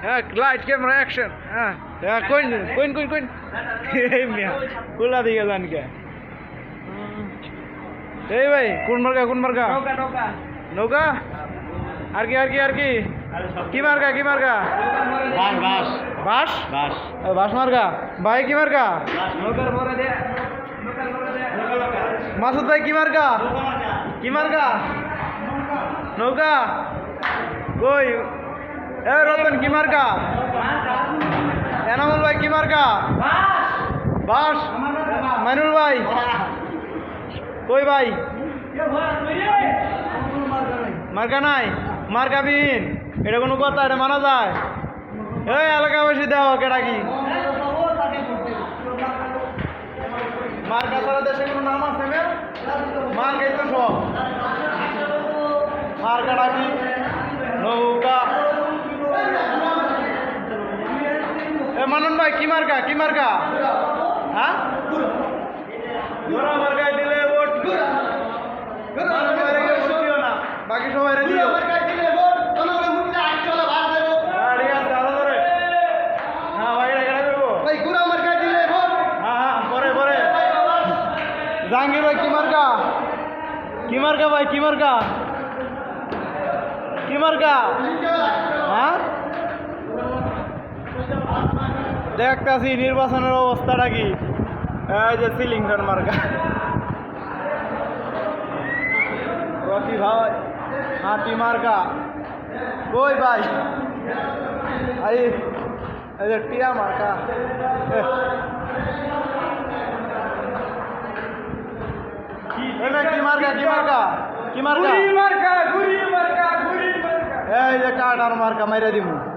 হ্যাঁ light camera action হ্যাঁ হ্যাঁ কোন কোন কোন কোন এই মিয়া কোলা দিকে যান কে এই ভাই কোন মার্কা নৌকা নৌকা নৌকা আর কি আর কি আর কি কি মার্কা বাস বাস বাস বাস বাস মার্কা ভাই কি মার্কা নৌকার পরে দে মাসুদ ভাই কি মার্কা নৌকা কই এ রতন কি মার্কা এনামুল ভাই কি মার্কা বাস মাইনুল ভাই কই ভাই মার্কা নাই মার্কাবিহীন এটা কোনো কথা এটা মানা যায় এই এলাকাবাসী দেওয়া কেটা কি মার্কা ছাড়া দেশে কোনো নাম আছে না মার্কাই তো সব মার্কাটা কি নৌকা এ মানন ভাই কি মার্কা হ্যাঁ ঘোড়া মার্কায় দিলে ভোট মানন ভাইরে কেউ ভোট দিও না বাকি সবাই দিও হ্যাঁ ঠিক আছে আরো ধরে হ্যাঁ ভাই এটা কেটে দেবো হ্যাঁ পরে জাহাঙ্গীর ভাই কি মার্কা ভাই কি মার্কা হ্যাঁ দেখতাছি নির্বাচনের অবস্থাটা কি এই যে সিলিং ফ্যান মার্কা রকি ভাই হাতি মার্কা কই ভাই এই যে টিয়া মার্কা কি মার্কা গুড়ি মার্কা এই যে কাটার মার্কা মাইরা দিমু